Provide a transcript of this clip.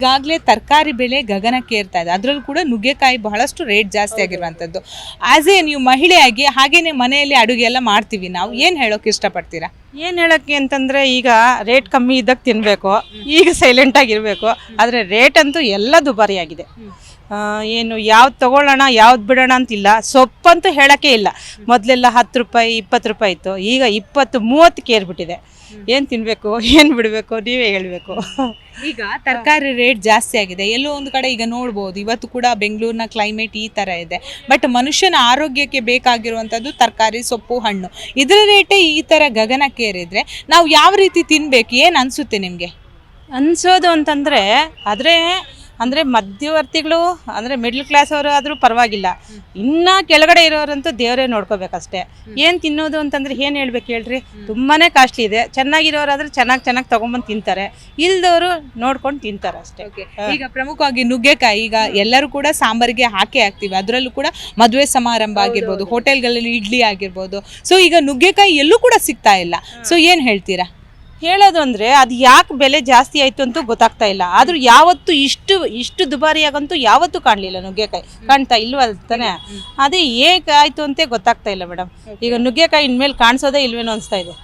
ಈಗಾಗಲೇ ತರಕಾರಿ ಬೆಲೆ ಗಗನಕ್ಕೆ ಏರ್ತಾ ಇದೆ. ಅದರಲ್ಲೂ ಕೂಡ ನುಗ್ಗೆಕಾಯಿ ಬಹಳಷ್ಟು ರೇಟ್ ಜಾಸ್ತಿ ಆಗಿರುವಂಥದ್ದು. ಆಸ್ ಎ ನೀವು ಮಹಿಳೆಯಾಗಿ ಹಾಗೇನೆ ಮನೆಯಲ್ಲಿ ಅಡುಗೆ ಎಲ್ಲ ಮಾಡ್ತೀವಿ ನಾವು, ಏನು ಹೇಳೋಕೆ ಇಷ್ಟಪಡ್ತೀರಾ? ಏನು ಹೇಳೋಕ್ಕೆ ಅಂತಂದರೆ, ಈಗ ರೇಟ್ ಕಮ್ಮಿ ಇದ್ದಾಗ ತಿನ್ನಬೇಕು, ಈಗ ಸೈಲೆಂಟಾಗಿರಬೇಕು. ಆದರೆ ರೇಟ್ ಅಂತೂ ಎಲ್ಲ ದುಬಾರಿ ಆಗಿದೆ. ಏನು ಯಾವ್ದು ತೊಗೊಳ್ಳೋಣ ಯಾವ್ದು ಬಿಡೋಣ ಅಂತಿಲ್ಲ. ಸೊಪ್ಪಂತೂ ಹೇಳೋಕ್ಕೆ ಇಲ್ಲ. ಮೊದಲೆಲ್ಲ 10 ರೂಪಾಯಿ 20 ರೂಪಾಯಿ ಇತ್ತು, ಈಗ 20-30ಕ್ಕೆ ಏರ್ಬಿಟ್ಟಿದೆ. ಏನು ತಿನ್ನಬೇಕು ಏನು ಬಿಡಬೇಕು ನೀವೇ ಹೇಳಬೇಕು. ಈಗ ತರಕಾರಿ ರೇಟ್ ಜಾಸ್ತಿ ಆಗಿದೆ. ಎಲ್ಲೋ ಒಂದು ಕಡೆ ಈಗ ನೋಡ್ಬೋದು, ಇವತ್ತು ಕೂಡ ಬೆಂಗಳೂರಿನ ಕ್ಲೈಮೇಟ್ ಈ ಥರ ಇದೆ. ಬಟ್ ಮನುಷ್ಯನ ಆರೋಗ್ಯಕ್ಕೆ ಬೇಕಾಗಿರುವಂಥದ್ದು ತರಕಾರಿ, ಸೊಪ್ಪು, ಹಣ್ಣು. ಇದರ ರೇಟೇ ಈ ಥರ ಗಗನಕ್ಕೇರಿದ್ರೆ ನಾವು ಯಾವ ರೀತಿ ತಿನ್ನಬೇಕು? ಏನು ಅನಿಸುತ್ತೆ ನಿಮಗೆ? ಅನಿಸೋದು ಅಂತಂದರೆ ಅಂದರೆ ಮಧ್ಯವರ್ತಿಗಳು ಅಂದರೆ ಮಿಡ್ಲ್ ಕ್ಲಾಸ್ ಅವರು ಆದರೂ ಪರವಾಗಿಲ್ಲ. ಇನ್ನು ಕೆಳಗಡೆ ಇರೋರಂತೂ ದೇವರೇ ನೋಡ್ಕೋಬೇಕಷ್ಟೇ. ಏನು ತಿನ್ನೋದು ಅಂತಂದರೆ ಏನು ಹೇಳ್ಬೇಕು ಹೇಳ್ರಿ, ತುಂಬಾ ಕಾಸ್ಟ್ಲಿ ಇದೆ. ಚೆನ್ನಾಗಿರೋರಾದ್ರೆ ಚೆನ್ನಾಗಿ ತೊಗೊಂಬಂದು ತಿಂತಾರೆ, ಇಲ್ದವರು ನೋಡ್ಕೊಂಡು ತಿಂತಾರೆ ಅಷ್ಟೇ. ಈಗ ಪ್ರಮುಖವಾಗಿ ನುಗ್ಗೆಕಾಯಿ ಈಗ ಎಲ್ಲರೂ ಕೂಡ ಸಾಂಬಾರಿಗೆ ಹಾಕ್ತೀವಿ. ಅದರಲ್ಲೂ ಕೂಡ ಮದುವೆ ಸಮಾರಂಭ ಆಗಿರ್ಬೋದು, ಹೋಟೆಲ್ಗಳಲ್ಲಿ ಇಡ್ಲಿ ಆಗಿರ್ಬೋದು. ಸೊ ಈಗ ನುಗ್ಗೆಕಾಯಿ ಎಲ್ಲೂ ಕೂಡ ಸಿಗ್ತಾ ಇಲ್ಲ. ಸೊ ಏನು ಹೇಳ್ತೀರಾ? ಹೇಳೋದು ಅಂದರೆ, ಅದು ಯಾಕೆ ಬೆಲೆ ಜಾಸ್ತಿ ಆಯಿತು ಅಂತೂ ಗೊತ್ತಾಗ್ತಾ ಇಲ್ಲ. ಆದರೂ ಯಾವತ್ತೂ ಇಷ್ಟು ದುಬಾರಿಯಾಗಂತೂ ಯಾವತ್ತೂ ಕಾಣಲಿಲ್ಲ. ನುಗ್ಗೆಕಾಯಿ ಕಾಣ್ತಾ ಇಲ್ವ ತಾನೆ? ಅದೇ ಹೇಗೆ ಆಯಿತು ಅಂತ ಗೊತ್ತಾಗ್ತಾ ಇಲ್ಲ ಮೇಡಮ್. ಈಗ ನುಗ್ಗೆಕಾಯಿ ಇನ್ಮೇಲೆ ಕಾಣಿಸೋದೇ ಇಲ್ವೇನೋ ಅನಿಸ್ತಾ ಇದೆ.